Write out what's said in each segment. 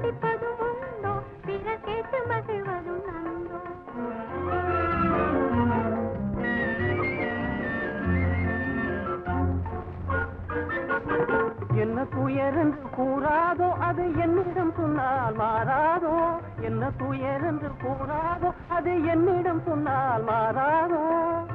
படிப்பதும் உண்டோ பிறர் கேட்டு மகிழ்வதும் நன்றோ என்ன துயரென்று கூறாதோ அது என்னிடம் சொன்னால் மாறாதோ என்ன துயரென்று கூறாதோ அது என்னிடம் சொன்னால் மாறாதோ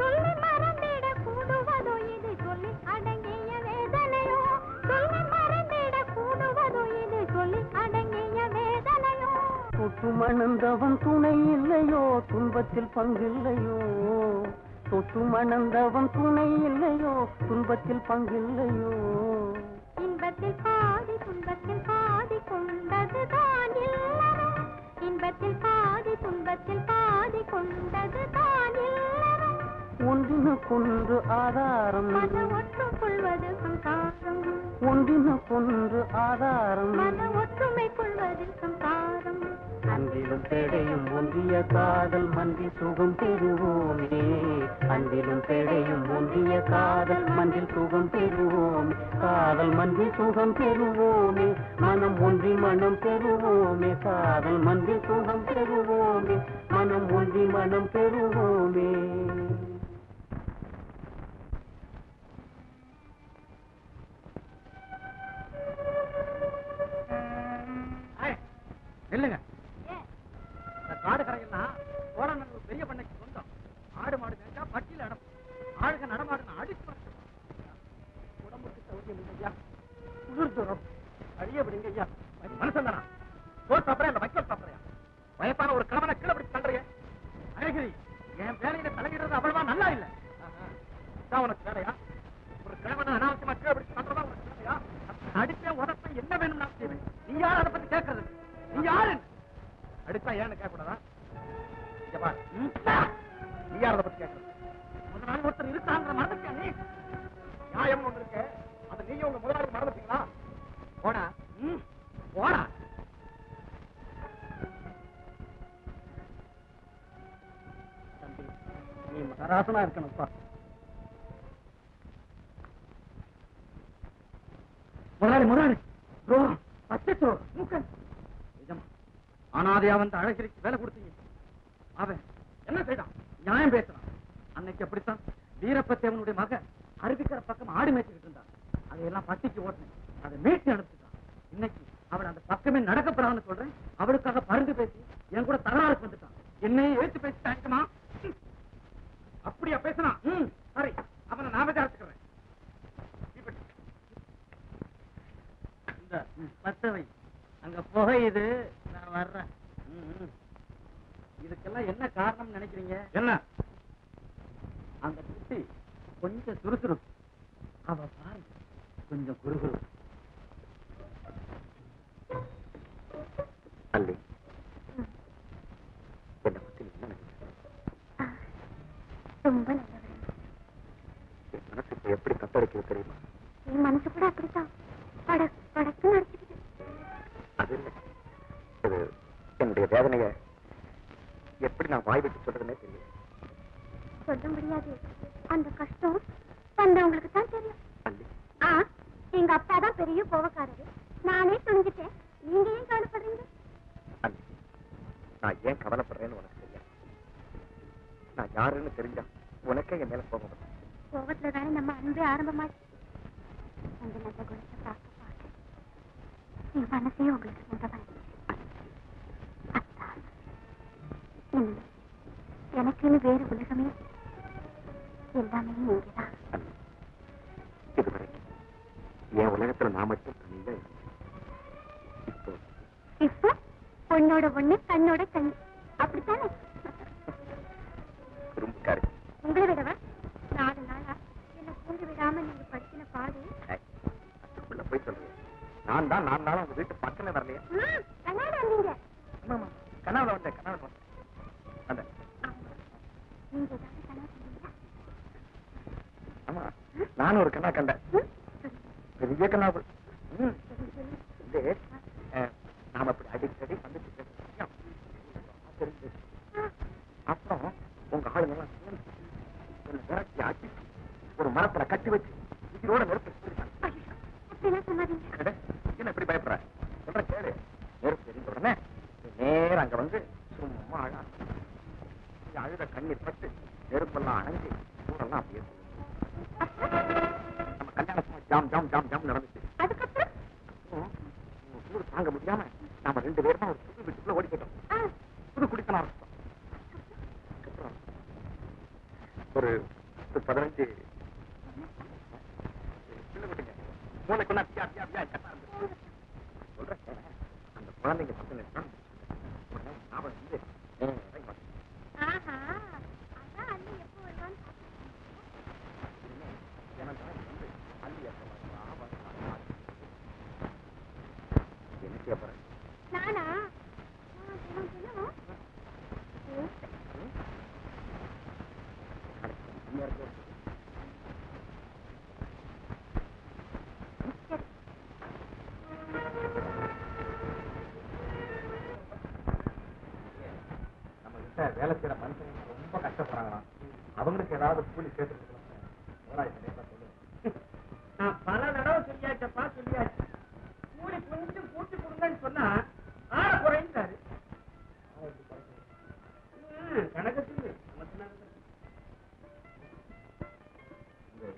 சொல்லி மறந்திட கூடுவதோ இது சொல்லி அடங்கிய வேதனையோ சொல்லி மறந்திட கூடுவதோ இது சொல்லி அடங்கிய வேதனையோ தொட்டு மணந்தவன் துணை இல்லையோ துன்பத்தில் பங்கில்லையோ தொட்டு மணந்தவன் துணை இல்லையோ துன்பத்தில் பங்கில்லையோ இன்பத்தில் பாதி துன்பத்தில் பாதி கொண்டதுதான் இல்லறம் இன்பத்தில் பாதி துன்பத்தில் பாதி கொண்டதுதான் இல்லறம் ஒன்றினுக்கொன்று ஆதாரம் மன ஒற்றுக் கொள்வது சம்சாரம் ஒன்றினுக்கொன்று ஆதாரம் மன ஒற்றுமை கொள்வது சம்சாரம் அன்பிலும் பேடையும் ஒன்றிய காதல் மன்றி சுகம் பெறுவோமே அன்பிலும் பேடையும் ஒன்றிய காதல் மன்றில் சுகம் பெறுவோம் காதல் மன்றி சுகம் பெறுவோமே மனம் ஒன்றி மனம் பெறுவோமே காதல் மன்றி சுகம் பெறுவோமே மனம் ஒன்றி மனம் பெறுவோமே இல்லைங்க காடு கரையெல்லாம் சோழநல்லூர் பெரிய பண்ணைக்கு சொந்தம் ஆடு மாடு மேய்ச்சா பட்டியல அடப்போம் ஆளுக நடமாடுன அடிச்சு உடம்புக்கு சௌரியம் இல்லையா குளிர் தூரம் அழிய விடுங்க ஐயா மனுஷன் தானா சோறு சாப்பிட்றேன் அந்த வைக்கல் சாப்பிட்றியா வயப்பான ஒரு கிழவனை கீழே பிடிச்சு தள்ளுறிய அழகிரி என் வேலையில தலையிடுறது அவ்வளவா நல்லா இல்ல உனக்கு வேலையா ஒரு கிழவனை அனாவசியமா கீழே பிடிச்சு தள்ளுறதா உனக்கு வேலையா அடிப்பேன் உடப்பேன் என்ன வேணும் நான் செய்வேன் நீ யார் அதை பத்தி கேட்கறது நீ யாரு அடிச்சா ஏன்னு கேட்கக்கூடாதா நீ யார் அதை பத்தி கேட்கறது முதலாளி ஒருத்தர் இருக்காங்கிற மறந்துட்டியா நீ நியாயம் ஒண்ணு இருக்கு அது நீங்க உங்க முதலாளி மறந்துட்டீங்களா போடா போடா தம்பி நீ மகராசனா இருக்கணும்ப்பா முதலாளி அச்சோ மூக்கன் அனாதையா வந்து அழகிரிக்கு வேலை கொடுத்தீங்க அவன் என்ன செய்தான் நியாயம் பேசுறான் அன்னைக்கு அப்படித்தான் வீரப்பத்தேவனுடைய மக அருவிக்கிற பக்கம் ஆடு மேய்ச்சிக்கிட்டு இருந்தான் அதையெல்லாம் பட்டிக்கு ஓட்டினேன் அதை மீட்டு அனுப்பிச்சுட்டான் இன்னைக்கு அவள் அந்த பக்கமே நடக்கப்படாதுன்னு சொல்றேன் அவளுக்காக பருந்து பேசி என் கூட தகராறுக்கு வந்துட்டான் என்னையே ஏற்று பேசிட்டாங்கம்மா அப்படியா பேசினா சரி அவனை நான் விசாரிச்சுக்கிறேன் இந்த பத்தவை அங்க புகையுது நான் வர்றேன் இதுக்கெல்லாம் என்ன காரணம் நினைக்கிறீங்க என்ன அந்த குட்டி கொஞ்சம் சுறுசுறுப்பு அவ பாரு கொஞ்சம் குறுகுறு அல்லி என்ன பத்தி என்ன ரொம்ப நல்லவர் என் மனசுக்கு எப்படி தத்தளிக்குது தெரியுமா என் மனசு கூட அப்படித்தான் படக்கு நடத்திக்கிட்டு அது இல்லை அது என்னுடைய வேதனைய எப்படி நான் வாய் விட்டு சொல்றதுன்னே தெரியல சொல்ல முடியாது அந்த கஷ்டம் வந்தவங்களுக்கு தான் தெரியும் எங்க அப்பா தான் பெரிய கோவக்காரரு நானே துணிஞ்சிட்டேன் நீங்க ஏன் கவலைப்படுறீங்க நான் ஏன் கவலைப்படுறேன்னு உனக்கு தெரியாது நான் யாருன்னு தெரிஞ்சா உனக்கே என் மேல கோபம் கோபத்துல தானே நம்ம அன்பு ஆரம்பமாச்சு அந்த நல்ல குணத்தை பார்க்க பார்க்க என் மனசே உங்களுக்கு சொந்தமாயிடுச்சு எனக்குன்னு வேறு உலகமே எல்லாமே நீங்கதான் இதுவரைக்கும் என் உலகத்துல நான் மட்டும் தனியா இப்போ பொண்ணோட பொண்ணு கண்ணோட கண் அப்படித்தானே குறும்புக்காரு உங்களை விடவா 4 நாளா என்ன தூங்க விடாம நீங்க படிக்கின பாடு உள்ள போய் சொல்றேன் நான் தான் 4 நாளா உங்க வீட்டு பக்கத்துல வரலையா கண்ணாட வந்தீங்க கனவுல வந்தேன் கனவுல வந்தேன் நீங்க ஏதாவது கனவு கண்டீங்களா? ஆமா நானும் ஒரு கண்ணா கண்டேன் பெரிய கண்ணாவு நாம அப்படி அடிக்கடி வந்துட்டு தெரிஞ்சு அப்புறம் உங்க ஆளுங்கெல்லாம் சேர்ந்து விரட்டி ஆட்டி ஒரு மரத்துல கட்டி வச்சு உயிரோட நெருப்பு என்ன எப்படி பயப்படுற சொல்ற கேளு நெருப்பு அழுத கண்ணீர் பட்டு நெருப்பெல்லாம் அணைஞ்சு ஊரெல்லாம் அப்படியே நம்ம கல்யாணம் ஜாம் ஜாம் ஜாம் ஜாம் நடந்துச்சு. அதுக்கப்புறம் சூடு தாங்க முடியாம நாம 2 பேரும் ஒரு புது வீட்டுக்குள்ள ஓடி போயிட்டோம். புது குடித்தன ஆரம்பிச்சோம். ஒரு 15 பிள்ளை குட்டிங்க மூளைக்குள்ள சொல்றேன். அந்த குழந்தைங்க பசங்க ஞாபகம் வந்து வேலை செய்யற மனுஷங்க ரொம்ப கஷ்டப்படுறாங்களாம். அவங்களுக்கு ஏதாவது கூலி சேர்த்து நான் பல தடவை சொல்லியாச்சப்பா சொல்லியாச்சு. கூலி கொஞ்சம் கூட்டி கொடுங்கன்னு சொன்னா ஆள குறைந்தாரு. கணக்கத்துக்கு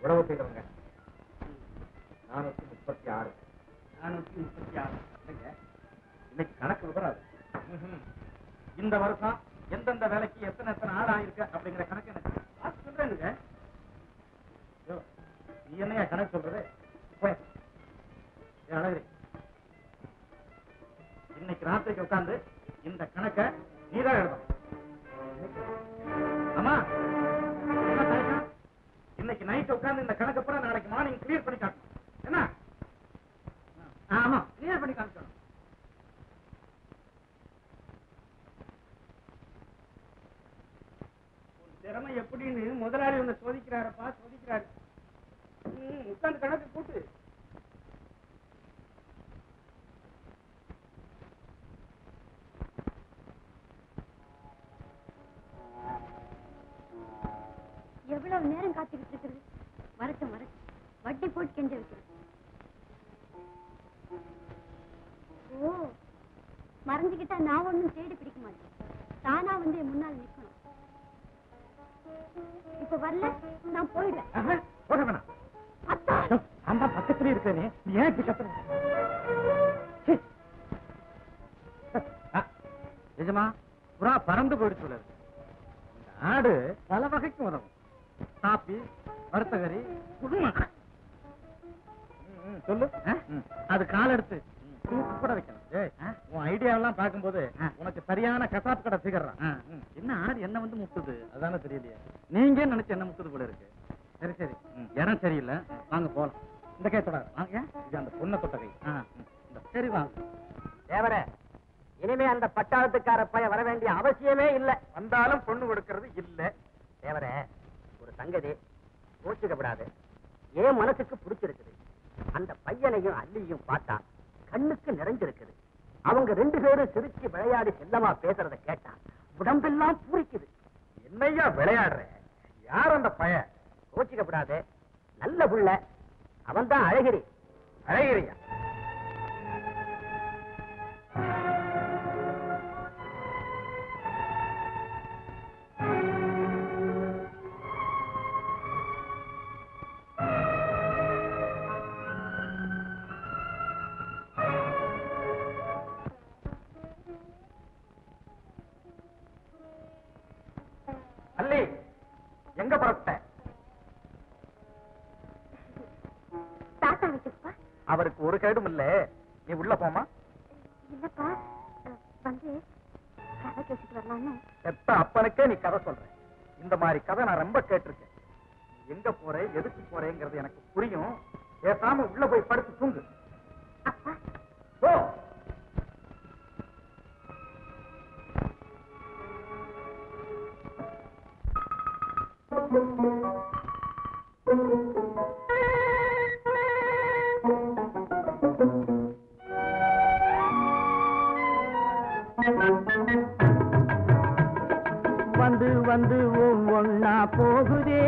உறவு செய்யறவங்க 436 இன்னைக்கு கணக்கு விவராது. இந்த வருஷம் எந்தெந்த வேலைக்கு எத்தனை ஆள் ஆயிருக்கு அப்படிங்கிற கணக்கு எனக்கு சொல்றேனுங்க. நீ என்னையா கணக்கு சொல்றது? அழகு இன்னைக்கு ராத்திரிக்கு உட்கார்ந்து இந்த கணக்கை நீதான் எழுதணும். ஆமா இன்னைக்கு நைட் உட்கார்ந்து இந்த கணக்கு பூரா நாளைக்கு மார்னிங் கிளியர் பண்ணி காட்டணும். என்ன? ஆமா கிளியர் பண்ணி காட்டணும். திறமை எப்படின்னு முதலாளி உன்னை சோதிக்கிறாரப்பா சோதிக்கிறாரு. உட்கார்ந்து கணக்கு கூட்டு. எவ்வளவு நேரம் காத்துக்கிட்டு இருக்கிறது? வரட்டும் வரட்டும், வட்டி போட்டு கெஞ்ச வைக்கிறேன். ஓ, மறைஞ்சுக்கிட்டா நான் ஒண்ணும் தேடி பிடிக்க மாட்டேன். தானா வந்து என் முன்னால் நிக்கணும். இப்ப வரல நான் போயிடுறேன். போக வேணாம். அந்த பக்கத்துல இருக்கே நீ ஏன் இப்படி கத்துற? நிஜமா புறா பறந்து போயிடுச்சு. இந்த ஆடு பல வகைக்கு உதவும். காப்பி, வறுத்தகரி, சொல்லு. அது கால் எடுத்து தூக்கு கூட வைக்கணும். உன் ஐடியாவெல்லாம் பார்க்கும்போது உனக்கு சரியான கசாப்பு கடை சீக்கிரம். என்ன ஆடு என்ன வந்து முட்டுது அதானே தெரியலையே. நீங்க நினைச்சு என்ன முட்டுது போல இருக்கு. சரி சரி, இடம் சரியில்லை, வாங்க போலாம். இந்த கை தொட வாங்க. இது அந்த பொண்ணை தொட்ட கை. சரி வாங்க. தேவரே, இனிமே அந்த பட்டாளத்துக்கார பையன் வர வேண்டிய அவசியமே இல்லை. வந்தாலும் பொண்ணு கொடுக்கறது இல்ல. தேவரே, ஒரு சங்கதி யோசிக்கப்படாது. ஏன் மனசுக்கு பிடிச்சிருக்குது. அந்த பையனையும் அல்லியும் பார்த்தா கண்ணுக்கு நிறைஞ்சிருக்குது. அவங்க 2 பேரும் சிரிச்சு விளையாடி செல்லமா பேசுறத கேட்டா உடம்பெல்லாம் பூரிக்குது. என்னையா விளையாடுற? யார் அந்த பையன்? யோசிக்கப்படாது, நல்ல புள்ள. அவன் தான் அழகிரி. அழகிரியா? அல்லி, எங்க புறப்பட்ட? தாத்தா வீட்டுக்குப்பா. அவருக்கு ஒரு கேடும் இல்ல, நீ உள்ள போமா. இல்லப்பா, வந்து கதை கேட்டுட்டு வரலான்னு. எத்த அப்பனுக்கே நீ கதை சொல்ற. இந்த மாதிரி கதை நான் ரொம்ப கேட்டிருக்கேன். எங்க போற, எதுக்கு போறேங்கிறது எனக்கு புரியும். பேசாம உள்ள போய் படுத்து தூங்கு. அப்பா, போ. வந்து வந்து ஒவ்வொன்னா போகுதே,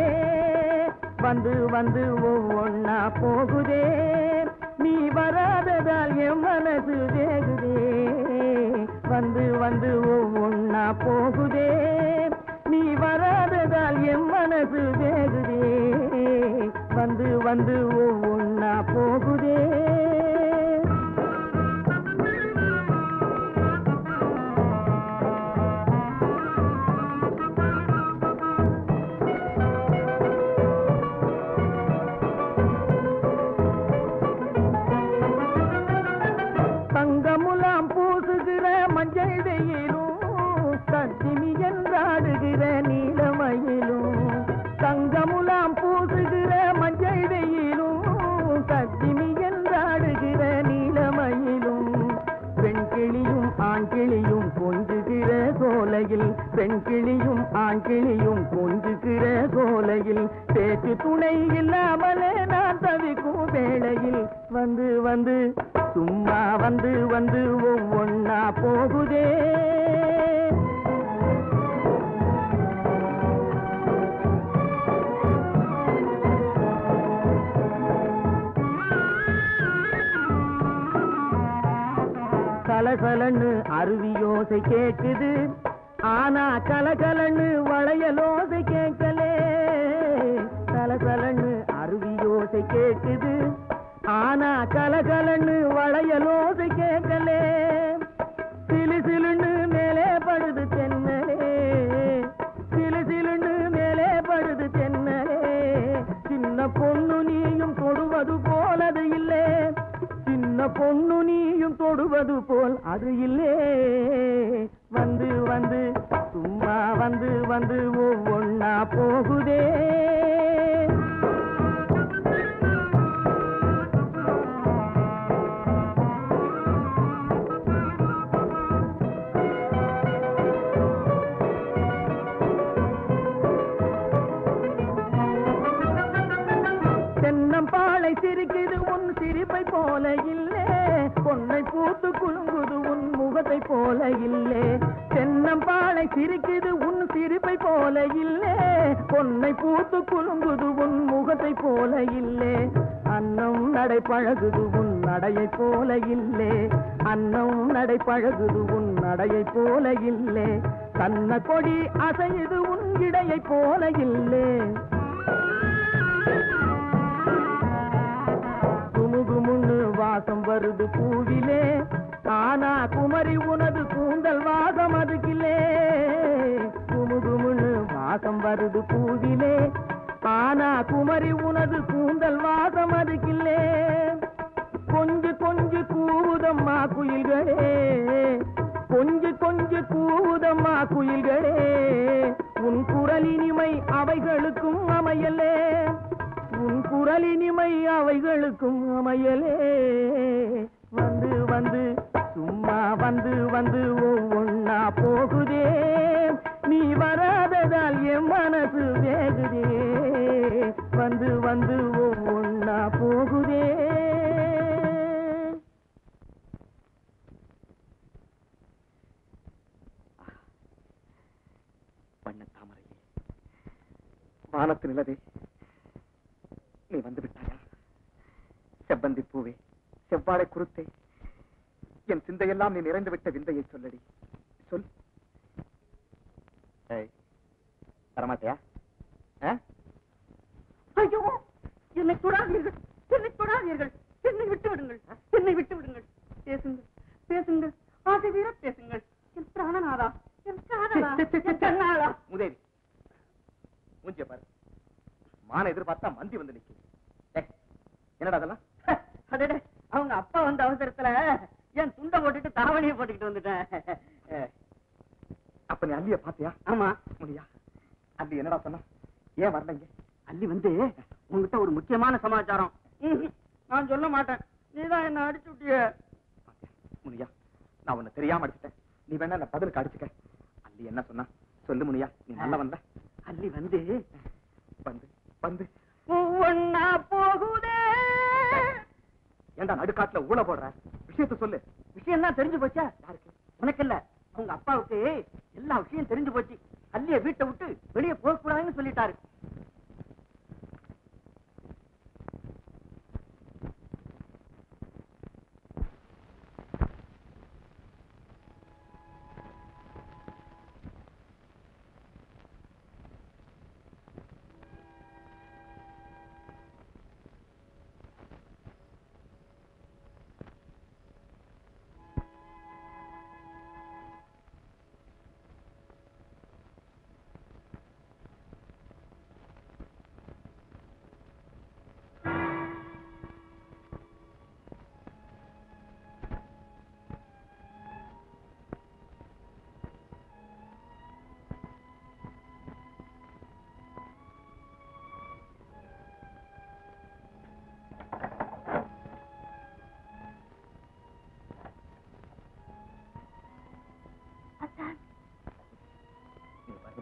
வந்து வந்து ஒவ்வொன்னா போகுதே, நீ வராததால் என் மனசு வேகுதே. வந்து வந்து ஒவ்வொன்னா போகுதே, நீ நீ வராததால் என் மனசு வேகுதே வந்து வந்து ஒவ்வொன்னா போகுதே தங்கமுலாம் பூசுகிற மஞ்சள் வெயிலும் சத்திமி என்றாடுகிற நீலமயிலும் தங்கமுலாம் பூசுகிற மஞ்சள் வெயிலும் சத்திமி என்றாடுகிற நீலமயிலும் பெண்கிளியும் ஆண்கிளியும் கொஞ்சுகிற சோலையில் பெண்கிளியும் ஆண்கிளியும் கொஞ்சுகிற சோலையில் பேச்சு துணை இல்லாமலே நான் தவிக்கும் வேளையில் வந்து வந்து சும்மா வந்து வந்து ஒவ்வொன்னா போகுதே கலகலன்னு அருவியோசை கேக்குது ஆனா கலகலன்னு வளையலோசை கேட்கலே கலகலன்னு அருவியோசை கேக்குது ஆனா கலகலன்னு வளையலோசை கேட்கலே சிலு சிலுன்னு மேலே படுது தென்னலே சிலு சிலுன்னு மேலே படுது தென்னலே சின்ன பொண்ணு நீயும் தொடுவது போலது இல்லே சின்ன பொண்ணு நீயும் தொடுவது போல் அது இல்லே வந்து வந்து சும்மா வந்து வந்து ஒவ்வொன்னா போகுதே தென்னம்பாளை சிரிக்குது உன் சிரிப்பை போல இல்லே பொன்னை பூத்து குலுங்குது உன் முகத்தை போல இல்லே தென்னம்பாளை சிரிக்குது உன் சிரிப்பை போல இல்லே பொன்னை பூத்து குலுங்குது உன் முகத்தை போல இல்லே அன்னம் நடை பழகுது உன் நடையை போல இல்லே அன்னம் நடை பழகுது உன் நடையை போல இல்லே கண்ண கொடி அசையுது உன் இடையை போல இல்லே குமுகுமுன்னு வாசம் வருது பூவிலே ஆனா குமரி உனது கூந்தல் வாசம் அதுக்கிலே குமுகுமுன்னு வாசம் வருது பூவிலே ஆனா குமரி உனது கூந்தல் வாசம் அதுக்கில்லே கொஞ்சு கொஞ்சு கூவுதம்மா குயில்களே கொஞ்சு கொஞ்சு கூவுதம்மா குயில்களே உன் குரலினிமை அவைகளுக்கும் அமையலே உன் குரலினிமை அவைகளுக்கும் அமையலே வந்து வந்து சும்மா வந்து வந்து ஒவ்வொன்னா போகுதே நீ வராததால் என் மனசு வேகுதே வந்து வந்து ஒவ்வொன்னா போகுதே வண்ண தாமரையே வானத்து நிலவே நீ வந்து விட்டாயா செவ்வந்தி பூவே செவ்வாழை குருத்தே என் சிந்தையெல்லாம் நீ நிறைந்து விட்ட விந்தையை சொல்லடி சொல் தரமாட்டியா ஐயோ என்னை தொடாதீர்கள் என்னை தொடாதீர்கள் என்னை விட்டு விடுங்கள் என்னை விட்டு விடுங்கள் பேசுங்கள் பேசுங்கள் ஆசை வீர பேசுங்கள் என் பிராணநாதா என் காதலா என் கண்ணாளா முதேவி மூஞ்சிய பாரு மான எதிர்பார்த்தா மந்தி வந்து நிக்குது என்னடா அதெல்லாம் அடடே அவங்க அப்பா வந்த அவசரத்துல என் துண்டை போட்டுட்டு தாவணியை போட்டுக்கிட்டு வந்துட்டேன் அப்ப நீ அல்லிய பாத்தியா ஆமா முனியா அல்லி என்னடா சொன்னா ஏன் வரலங்க அல்லி வந்து உங்ககிட்ட ஒரு முக்கியமான சமாச்சாரம் நான் சொல்ல மாட்டேன் நீதான் என்ன அடிச்சு விட்டிய முனியா நான் உன்னை தெரியாம அடிச்சுட்டேன் நீ வேணா என்ன பதிலுக்கு அடிச்சுக்க அல்லி என்ன சொன்னா சொல்லு முனியா நீ நல்ல வந்த அல்லி வந்து வந்து வந்து ஒவ்வொன்னா போகுதே ஏண்டா நடுக்காட்டுல ஊழ போடுற விஷயத்த சொல்லு விஷயம் தான் தெரிஞ்சு போச்சா யாருக்கு உனக்கு இல்ல அவங்க அப்பாவுக்கு எல்லா விஷயம் தெரிஞ்சு போச்சு அல்லிய வீட்டை விட்டு வெளியே போக கூடாதுன்னு சொல்லிட்டாரு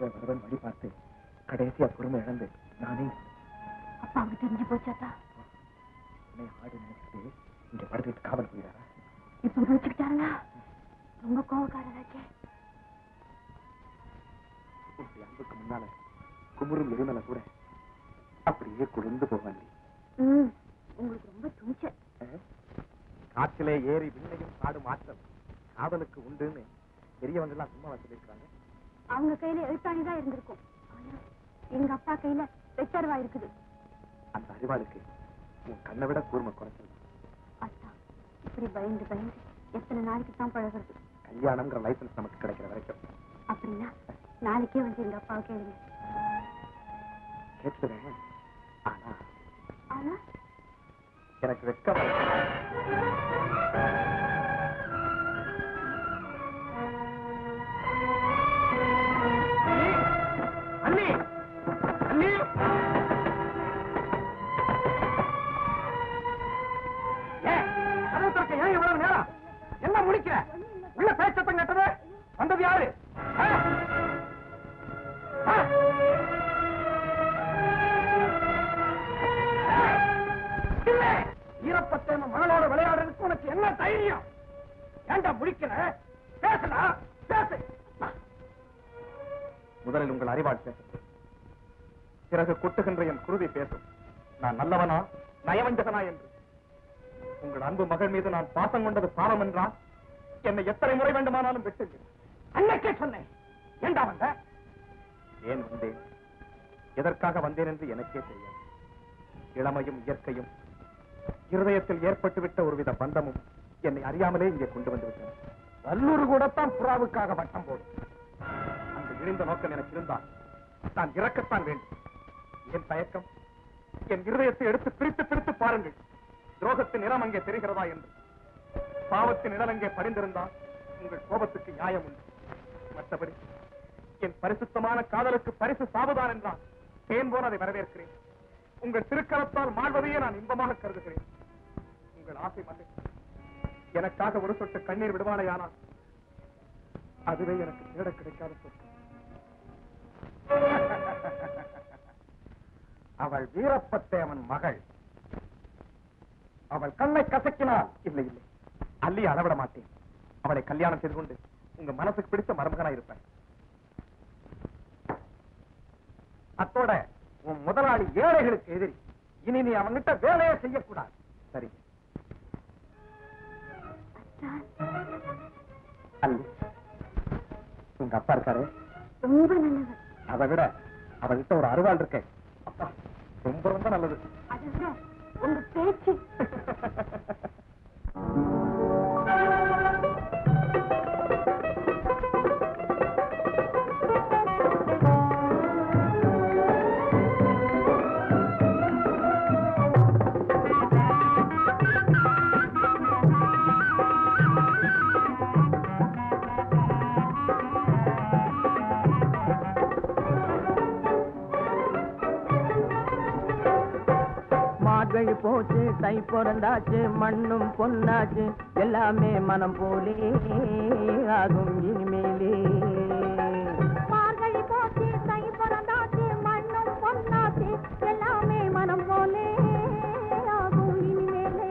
வருவன் வழி பார்த்து கடைசியா பொறுமை இழந்து நானே அப்பா அவங்க தெரிஞ்சு போச்சாத்தா? ஆடு நினைச்சிட்டு இங்க படுத்துட்டு காவல் போயிடாரா? இப்ப யோசிச்சுக்கிட்டாருன்னா ரொம்ப கோவக்காரராச்சே. உன்னுடைய அன்புக்கு முன்னால குமுறும் எரிமலை கூட அப்படியே குளிர்ந்து போவாங்க. உங்களுக்கு ரொம்ப துணிச்ச. காற்றிலே ஏறி விண்ணையும் காடு மாற்றம் காதலுக்கு உண்டுன்னு பெரியவங்க எல்லாம் சும்மா சொல்லிருக்காங்க. அவங்க கையில எழுத்தாணிதான் இருந்திருக்கும். ஆனா எங்க அப்பா கையில வெட்டர்வா இருக்குது. அந்த அறிவாளுக்கு உன் கண்ணை விட கூர்மை குறைச்சல். அத்தா இப்படி பயந்து பயந்து எத்தனை நாளைக்கு தான் பழகிறது? கல்யாணம்ங்கிற லைசன்ஸ் நமக்கு கிடைக்கிற வரைக்கும். அப்படின்னா நாளைக்கே வந்து எங்க அப்பாவை கேளுங்க. கேட்டுவேன். ஆனா ஆனா எனக்கு வெட்கம். என்ன முடிக்கிற? உள்ள பேச்சத்தம் கேட்டது வந்தது யாரு? ஈரப்பத்தேம மகளோட விளையாடுறதுக்கு உனக்கு என்ன தைரியம்? ஏண்டா முடிக்கிற? பேசுடா, பேசு. முதலில் உங்கள் அறிவாள் பேசும், பிறகு குட்டுகின்ற என் குருதி பேசும். நான் நல்லவனா நயவஞ்சகனா என்று. உங்கள் அன்பு மகள் மீது நான் பாசம் கொண்டது பாவம் என்றால் என்னை எத்தனை முறை வேண்டுமானாலும் விட்டுங்கள். அன்னைக்கே சொன்னேன். ஏண்டா வந்த? ஏன் வந்தேன், எதற்காக வந்தேன் என்று எனக்கே தெரியாது. இளமையும் இயற்கையும் இருதயத்தில் ஏற்பட்டுவிட்ட ஒருவித பந்தமும் என்னை அறியாமலே இங்கே கொண்டு வந்து விட்டன. வல்லூர் கூடத்தான் புறாவுக்காக வட்டம் போடும். அந்த இழிந்த நோக்கம் எனக்கு இருந்தால் நான் இறக்கத்தான் வேண்டும். என் தயக்கம், என் இருதயத்தை எடுத்து பிரித்து பிரித்து பாருங்கள். துரோகத்தின் நிறம் அங்கே தெரிகிறதா என்று. பாவத்தின் நிழல் அங்கே படிந்திருந்தால் உங்கள் கோபத்துக்கு நியாயம் உண்டு. மற்றபடி என் பரிசுத்தமான காதலுக்கு பரிசு சாவுதான் என்றால் தேன் போல அதை வரவேற்கிறேன். உங்கள் திருக்கரத்தால் மாழ்வதையே நான் இன்பமாக கருதுகிறேன். உங்கள் ஆசை மல்லை எனக்காக ஒரு சொட்டு கண்ணீர் விடுவானையானால் அதுவே எனக்கு தேட கிடைக்காத சொத்து. அவள் வீரப்பத்தேவன் மகள். அவள் கண்ணை கசக்கினாள். இல்லை இல்லை, அள்ளி அளவிட மாட்டேன். அவளை கல்யாணம் செய்து கொண்டு உங்க மனசுக்கு பிடித்த மருமகனா இருப்பேன். அத்தோட உன் முதலாளி ஏழைகளுக்கு எதிரி. இனி நீ அவன்கிட்ட வேலையை செய்யக்கூடாது. சரி அல்லி, உங்க அப்பா இருக்காரு, ரொம்ப நல்லவர். அதை விட அவர்கிட்ட ஒரு அருவாள் இருக்கேன். அப்பா ரொம்ப ரொம்ப நல்லது. அதை விட உங்க பேச்சு. மார்கழி போச்சு, தை பிறந்தாச்சு, மண்ணும் பொன்னாச்சு, எல்லாமே மனம் போலே ஆகும் இனிமேலே. மார்கழி போச்சு, தை பிறந்தாச்சு, மண்ணும் பொன்னாச்சு, எல்லாமே மனம் போலே ஆகும் இனிமேலே.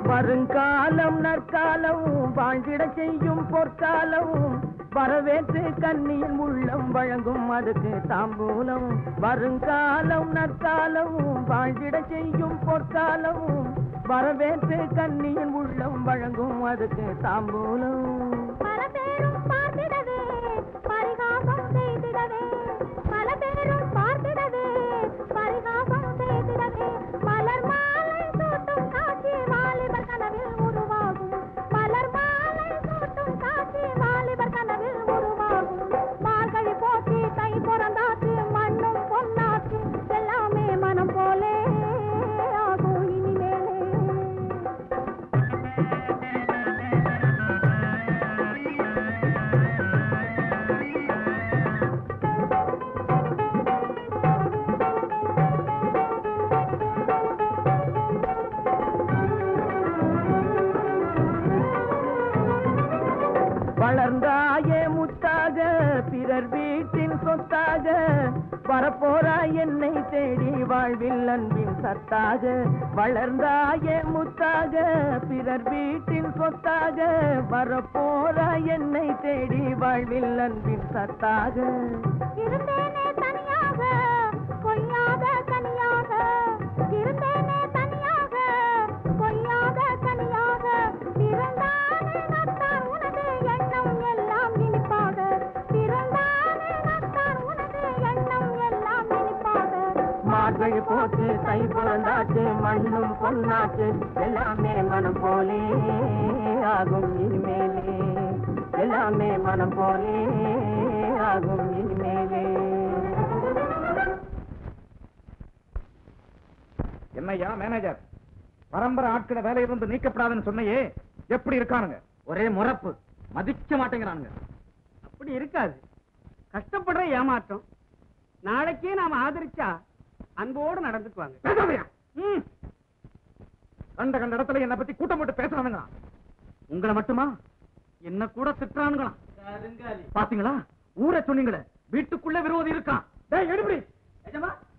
வருங்காலம் நற்காலம் வாழ்ந்திட செய்யும் பொற்காலம், வரவேற்று கண்ணியின் உள்ளம் வழங்கும் அதுக்கு தாம்பூலம். வருங்காலம் நற்காலம் வாழ்ந்திட செய்யும் பொற்காலம், வரவேற்று கண்ணியின் உள்ளம் வழங்கும் அதுக்கு தாம்பூலம். பல பேரும் பார்த்திடவே பரிகாசம் செய்திடவே, பல பேரும் பார்த்திடவே பரிகாசம் செய்திடவே, மலர் மாலை சூட்டும் காட்சி வாலிபர் கனவில் உருவாகும். மலர் மாலை சூட்டும் காட்சி வாலிபர் கனவில் உருவாகும். மார்கழி போச்சு, தை பிறந்தாச்சு, மண்ணும் பொன்னாச்சு, எல்லாமே மனம் போலே ஆகும் இனிமேலே. வளர்ந்தாயே முத்தாக பிறர் வீட்டின் சொத்தாக வரப்போறாய் என்னை தேடி வாழ்வில் அன்பின் சத்தாக வளர்ந்தாயே முத்தாக பிறர் வீட்டின் சொத்தாக வரப்போறாய் என்னை தேடி வாழ்வில் அன்பின் சத்தாக இருந்தேனே தனியாக கொய்யாத கனியாக இருந்தேனே தனியாக கொய்யாத கனியாக பிறந்தானே நட்டார் உனது எண்ணம் எல்லாம் இனிப்பாக பிறந்தானே நட்டார் உனது எண்ணம் எல்லாம் இனிப்பாக மார்கழி போச்சு தை பிறந்தாச்சு மண்ணும் பொன்னாச்சு எல்லாமே மனம் போலே ஆகும் இனிமேலே எல்லாமே மனம் போலே ஆகும் இனிமேலே. என்னையா மேனேஜர், பரம்பரை ஆட்களை வேலையிலிருந்து நீக்கப்படாதுன்னு சொன்னையே, எப்படி இருக்கானுங்க? ஒரே முறப்பு, மதிக்க மாட்டேங்கிறானுங்க. அப்படி இருக்காது, கஷ்டப்படுற ஏமாற்றம். நாளைக்கே நாம ஆதரிச்சா அன்போடு நடந்துக்குவாங்க. கண்ட கண்ட இடத்துல என்னை பத்தி கூட்டம் போட்டு பேசுறானுங்க. உங்களை மட்டுமா, என்ன கூட திட்டுறானுங்களாம். பாத்தீங்களா, ஊரை சொன்னீங்களே, வீட்டுக்குள்ள விரோதி இருக்கான். டேய் எடுபடி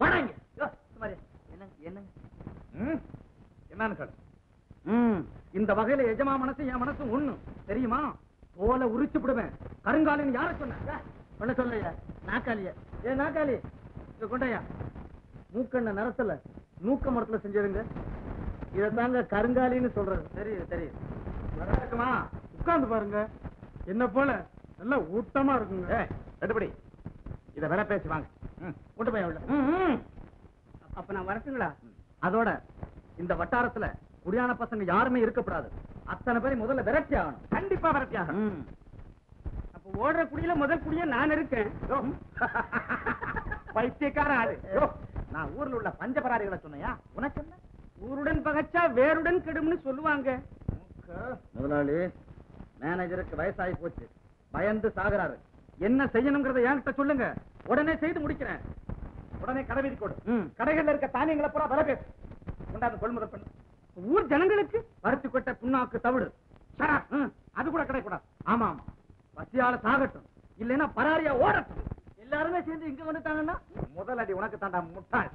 வணங்க. என்னன்னு கேளு. இந்த வகையில எஜமா மனசு என் மனசு ஒண்ணு தெரியுமா? தோலை உரிச்சு விடுவேன். கருங்காலின்னு யார சொன்ன? பண்ண சொல்லையா நாக்காளிய? ஏ நாக்காளி, இங்க கொண்டையா. மூக்கண்ண நிறத்துல நூக்க மரத்துல செஞ்சதுங்க. இதத்தாங்க கருங்காலின்னு சொல்றது. தெரியுது தெரியுது. நடக்குமா? உட்கார்ந்து பாருங்க, என்ன போல நல்லா ஊட்டமா இருக்குங்க. எடுபடி இத வேலை பேசி வாங்க. கொண்டு போய் உள்ள. அப்ப நான் வரட்டுங்களா? அதோட இந்த வட்டாரத்துல குடியான பசங்க யாருமே இருக்கக்கூடாது. அத்தனை பேரை முதல்ல விரட்டி ஆகணும். கண்டிப்பா விரட்டி ஆகணும். அப்ப ஓடுற குடியில முதல் குடிய நான் இருக்கேன். பைத்தியக்கார ஆளு. நான் ஊர்ல உள்ள பஞ்சபராரிகளை சொன்னையா? உனக்கு என்ன? ஊருடன் பகச்சா வேருடன் கெடும்னு சொல்லுவாங்க. முதலாளி, மேனேஜருக்கு வயசாகி போச்சு, பயந்து சாகுறாரு. என்ன செய்யணுங்கிறத என்கிட்ட சொல்லுங்க, உடனே செய்து முடிக்கிறேன். உடனே கடை வீதி கொடு. கடைகள்ல இருக்க தானியங்களை பூரா விலை பேசு. கொண்டாந்து கொள்முதல் பண்ணு. ஊர் ஜனங்களுக்கு பருத்தி கொட்டை புண்ணாக்கு தவிடு அது கூட கிடைக்கூடாது. ஆமா ஆமா, பசியால சாகட்டும், இல்லைன்னா பராரியா ஓடட்டும். எல்லாருமே சேர்ந்து இங்க வந்துட்டாங்கன்னா முதல் அடி உனக்கு தாண்டா முட்டாள்.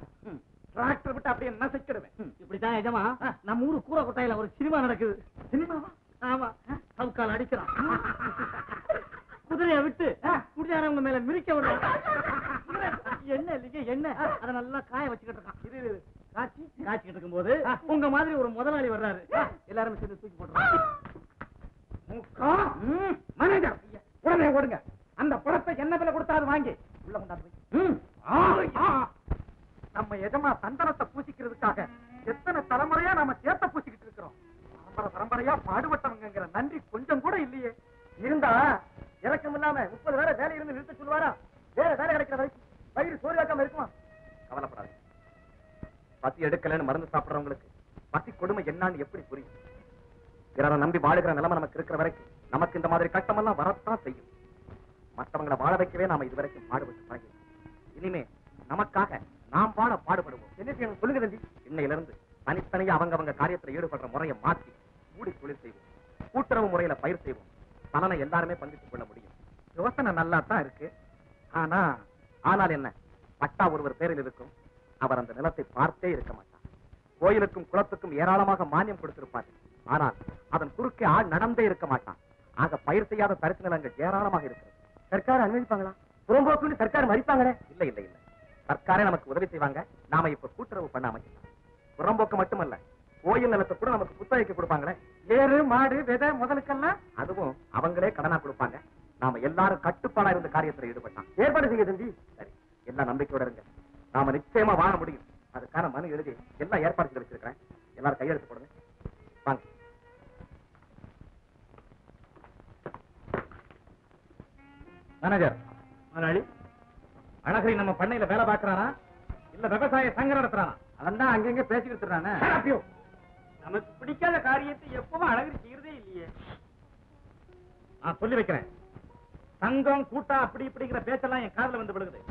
டிராக்டர் விட்டு அப்படியே நசைக்கிடுவேன். இப்படித்தான் எஜமா, நம்ம ஊரு கூரை கொட்டாயில ஒரு சினிமா நடக்குது. சினிமாவா? ஆமா, சவுக்கால் அடிக்கிறான். குதிரைய விட்டு குடியாரவங்க மேல மிரிக்க விடுறான். என்ன இல்லைங்க என்ன, அதை நல்லா காய வச்சுக்கிட்டு இருக்கான். இது காய்ச்சிக்கிட்டு இருக்கும் போது உங்க மாதிரி ஒரு முதலாளி வர்றாரு. எல்லாருமே சேர்ந்து தூக்கி போடுறாங்க. மேனேஜர், உடனே ஓடுங்க. அந்த படத்தை என்ன விலை கொடுத்தாலும் வாங்கி உள்ள கொண்டாந்து. நம்ம எஜமா தந்தனத்தை பூசிக்கிறதுக்காக எத்தனை தலைமுறையா நாம சேத்த பூசிக்கிட்டு இருக்கிறோம். பரம்பரை பரம்பரையா பாடுபட்டவங்கிற நன்றி கொஞ்சம் கூட இல்லையே. இருந்தா இறக்கம் இல்லாம 30 வேலை வேலை இருந்து நிறுத்த சொல்லுவாரா? வேற வேலை கிடைக்கிற வரைக்கும் வயிறு சோறு வைக்காம இருக்குமா? கவலைப்படாது. பசி எடுக்கலன்னு மருந்து சாப்பிடுறவங்களுக்கு பசி கொடுமை என்னன்னு எப்படி புரியும்? பிறரை நம்பி வாழுகிற நிலைமை நமக்கு இருக்கிற வரைக்கும் நமக்கு இந்த மாதிரி கஷ்டமெல்லாம் வரத்தான் செய்யும். மற்றவங்களை வாழ வைக்கவே நாம இதுவரைக்கும் பாடுபட்டு பழகிறோம். இனிமே நமக்காக நாம் வாழ பாடுபடுவோம். என்ன செய்யணும் சொல்லுங்க தம்பி. இன்னையிலிருந்து தனித்தனியா அவங்க காரியத்தில் ஈடுபடுற முறையை மாற்றி கூடி தொழில் செய்வோம். கூட்டுறவு முறையில பயிர் செய்வோம். பலனை எல்லாருமே பங்கிட்டுக் கொள்ள முடியும். யோசனை நல்லா தான் இருக்கு. ஆனால் என்ன, பட்டா ஒருவர் பேரில் இருக்கும், அவர் அந்த நிலத்தை பார்த்தே இருக்க மாட்டார். கோயிலுக்கும் குளத்துக்கும் ஏராளமாக மானியம் கொடுத்திருப்பார். ஆனால் அதன் குறுக்கே ஆள் நடந்தே இருக்க மாட்டான். ஆக பயிர் செய்யாத தரிசு நிலங்கள் ஏராளமாக இருக்கிறது. சர்க்கார் அனுமதிப்பாங்களா? புறம்போக்குன்னு சர்க்கார் மதிப்பாங்களே? இல்ல இல்ல இல்ல, சர்க்காரே நமக்கு உதவி செய்வாங்க. நாம இப்ப கூட்டுறவு பண்ண அமைக்கலாம். புறம்போக்கு மட்டுமல்ல, கோயில் நிலத்தை கூட நமக்கு புத்தகைக்கு கொடுப்பாங்களே. ஏறு மாடு விதை முதலுக்கெல்லாம் அதுவும் அவங்களே கடனா கொடுப்பாங்க. நாம எல்லாரும் கட்டுப்பாடா இருந்த காரியத்தில் ஈடுபட்டான். ஏற்பாடு செய்ய தம்பி. சரி, எல்லா நம்பிக்கையோட இருங்க. நாம நிச்சயமா வாழ முடியும். அதுக்கான மனு எழுதி எல்லாம் ஏற்பாடு செய்து வச்சிருக்கிறேன். எல்லாரும் கையெழுத்து போடுங்க. வாங்க. மேனேஜர், முதலாளி, அழகரி நம்ம பண்ணையில வேலை பார்க்கறானா இல்ல விவசாய சங்கம் நடத்துறானா? அவன் தான் அங்கங்க பேசிக்கிட்டு இருக்கானே. நமக்கு பிடிக்காத காரியத்தை எப்பவும் அழகு செய்யறதே இல்லையே. நான் சொல்லி வைக்கிறேன். சங்கம் கூட்டா அப்படி இப்படிங்கிற பேச்செல்லாம் என் காதுல வந்து விழுகுது.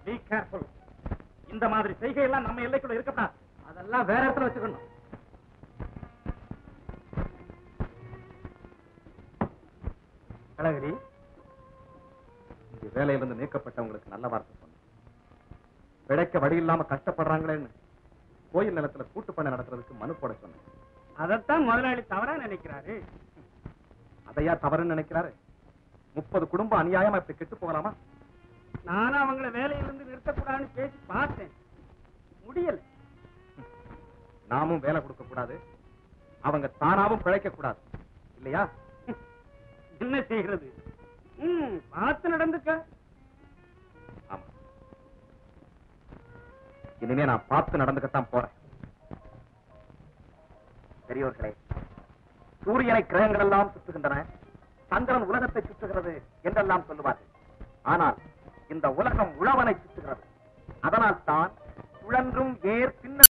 Be careful. இந்த மாதிரி செய்கையெல்லாம் நம்ம எல்லைக்குள்ள இருக்கக்கூடாது. அதெல்லாம் வேற இடத்துல வச்சுக்கணும். அழகரி, வேலையிலிருந்து நீக்கப்பட்டவங்களுக்கு நல்ல வார்த்தை சொன்னேன். பிழைக்க வழி இல்லாம கஷ்டப்படுறாங்களேன்னு கோயில் நிலத்துல கூட்டு பண்ண நடத்துறதுக்கு மனு போட சொன்னேன். அதைத்தான் முதலாளி தவறா நினைக்கிறாரு. அதையா தவறுன்னு நினைக்கிறாரு? 30 குடும்பம் அநியாயமா இப்படி கெட்டு போகலாமா? நானும் அவங்கள வேலையிலிருந்து நிறுத்தக்கூடாதுன்னு பேசி பார்த்தேன், முடியல. நாமும் வேலை கொடுக்க கூடாது, அவங்க தானாவும் பிழைக்க கூடாது இல்லையா? என்ன செய்யறது? பார்த்து நடந்துக்க. ஆமா, இனிமே நான் பார்த்து நடந்துக்கத்தான் போறேன். பெரியோர்களே, சூரியனை கிரகங்கள் எல்லாம் சுற்றுகின்றன, சந்திரன் உலகத்தை சுற்றுகிறது என்றெல்லாம் சொல்லுவார்கள். ஆனால் இந்த உலகம் உழவனை சுற்றுகிறது. அதனால் தான் சுழன்றும் ஏர் பின்ன